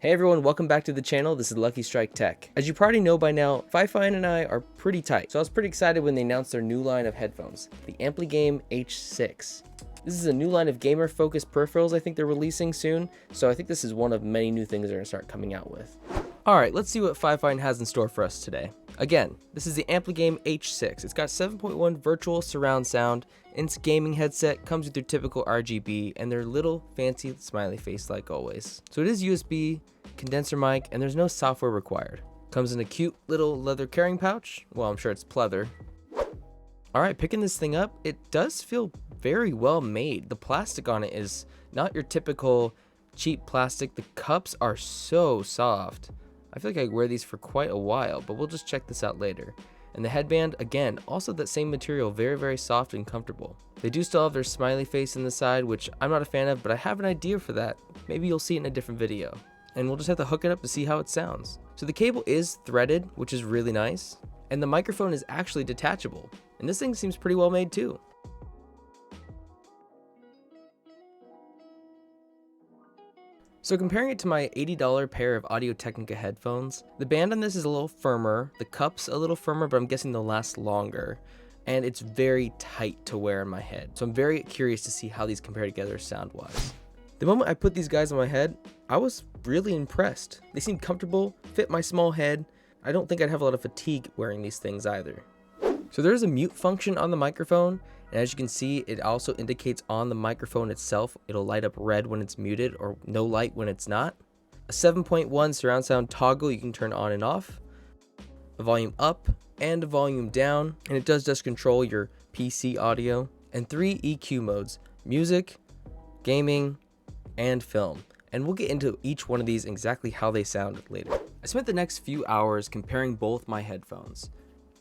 Hey everyone, welcome back to the channel. This is Lucky Strike Tech. As you probably know by now, FIFINE and I are pretty tight, so I was pretty excited when they announced their new line of headphones, the AMPLIGAME H6. This is a new line of gamer-focused peripherals I think they're releasing soon, so I think this is one of many new things they're going to start coming out with. Alright, let's see what FIFINE has in store for us today. Again, this is the AMPLIGAME H6. It's got 7.1 virtual surround sound, and its gaming headset comes with your typical RGB and their little fancy smiley face like always. So it is USB, condenser mic, and there's no software required. Comes in a cute little leather carrying pouch. Well, I'm sure it's pleather. Alright, picking this thing up, it does feel very well made. The plastic on it is not your typical cheap plastic. The cups are so soft. I feel like I wear these for quite a while, but we'll just check this out later. And the headband, again, also that same material, very, very soft and comfortable. They do still have their smiley face in the side, which I'm not a fan of, but I have an idea for that. Maybe you'll see it in a different video. And we'll just have to hook it up to see how it sounds. So the cable is threaded, which is really nice. And the microphone is actually detachable. And this thing seems pretty well made too. So comparing it to my $80 pair of Audio-Technica headphones, the band on this is a little firmer, the cup's a little firmer, but I'm guessing they'll last longer, and it's very tight to wear in my head. So I'm very curious to see how these compare together sound-wise. The moment I put these guys on my head, I was really impressed. They seemed comfortable, fit my small head. I don't think I'd have a lot of fatigue wearing these things either. So there's a mute function on the microphone, and as you can see, it also indicates on the microphone itself. It'll light up red when it's muted or no light when it's not. A 7.1 surround sound toggle you can turn on and off. A volume up and a volume down, and it does control your PC audio. And 3 EQ modes, music, gaming, and film. And we'll get into each one of these exactly how they sound later. I spent the next few hours comparing both my headphones.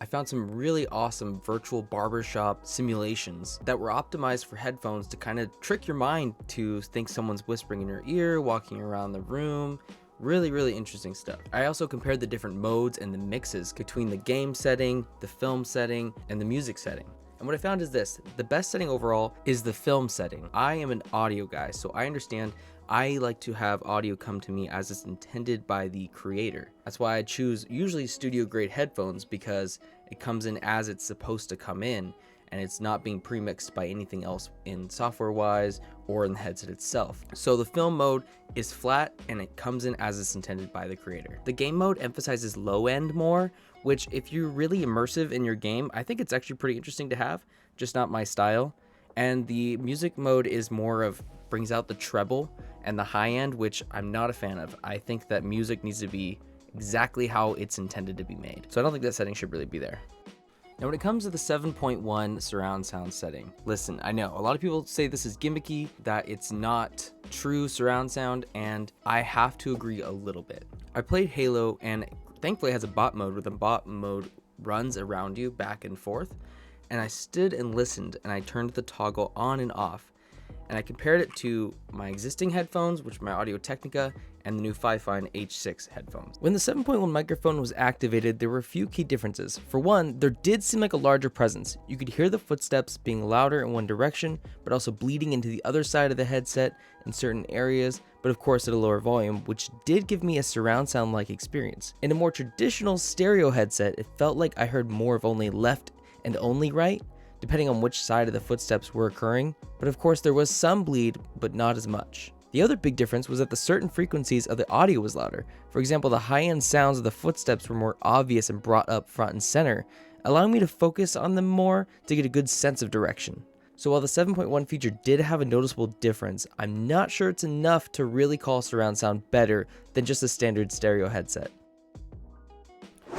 I found some really awesome virtual barbershop simulations that were optimized for headphones to kind of trick your mind to think someone's whispering in your ear, walking around the room. Really interesting stuff. I also compared the different modes and the mixes between the game setting, the film setting, and the music setting. And what I found is this: the best setting overall is the film setting. I am an audio guy, so I understand I like to have audio come to me as it's intended by the creator. That's why I choose usually studio grade headphones, because it comes in as it's supposed to come in and it's not being premixed by anything else in software wise or in the headset itself. So the film mode is flat and it comes in as it's intended by the creator. The game mode emphasizes low end more, which if you're really immersive in your game, I think it's actually pretty interesting to have, just not my style. And the music mode is more of brings out the treble and the high end, which I'm not a fan of. I think that music needs to be exactly how it's intended to be made. So I don't think that setting should really be there. Now when it comes to the 7.1 surround sound setting, listen, I know a lot of people say this is gimmicky, that it's not true surround sound, and I have to agree a little bit. I played Halo, and thankfully it has a bot mode where the bot mode runs around you back and forth, and I stood and listened, and I turned the toggle on and off, and I compared it to my existing headphones, which are my Audio-Technica, and the new FIFINE H6 headphones. When the 7.1 microphone was activated, there were a few key differences. For one, there did seem like a larger presence. You could hear the footsteps being louder in one direction, but also bleeding into the other side of the headset in certain areas, but of course at a lower volume, which did give me a surround sound-like experience. In a more traditional stereo headset, it felt like I heard more of only left and only right, depending on which side of the footsteps were occurring, but of course there was some bleed, but not as much. The other big difference was that the certain frequencies of the audio was louder. For example, the high-end sounds of the footsteps were more obvious and brought up front and center, allowing me to focus on them more to get a good sense of direction. So while the 7.1 feature did have a noticeable difference, I'm not sure it's enough to really call surround sound better than just a standard stereo headset.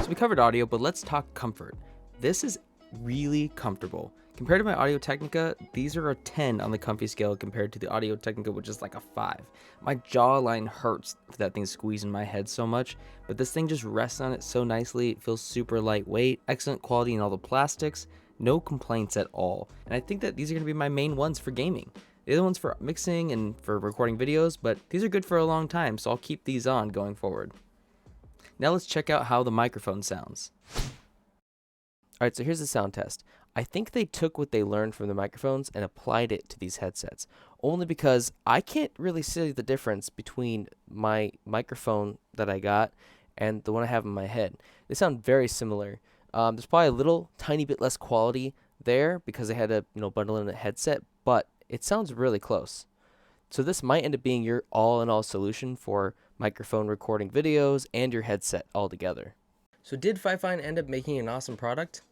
So we covered audio, but let's talk comfort. This is really comfortable. Compared to my Audio-Technica, these are a 10 on the comfy scale compared to the Audio-Technica, which is like a 5. My jawline hurts for that thing squeezing my head so much, but this thing just rests on it so nicely. It feels super lightweight, excellent quality in all the plastics, no complaints at all. And I think that these are going to be my main ones for gaming. The other ones for mixing and for recording videos, but these are good for a long time, so I'll keep these on going forward. Now let's check out how the microphone sounds. Alright, so here's the sound test. I think they took what they learned from the microphones and applied it to these headsets. Only because I can't really see the difference between my microphone that I got and the one I have in my head. They sound very similar. There's probably a little tiny bit less quality there because they had to, bundle in a headset, but it sounds really close. So this might end up being your all-in-all solution for microphone recording videos and your headset all together. So did FIFINE end up making an awesome product?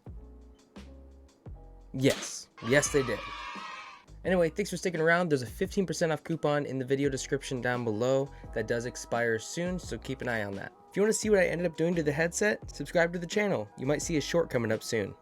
Yes, they did. Anyway, thanks for sticking around. There's a 15% off coupon in the video description down below that does expire soon, so keep an eye on that. If you want to see what I ended up doing to the headset, subscribe to the channel. You might see a short coming up soon.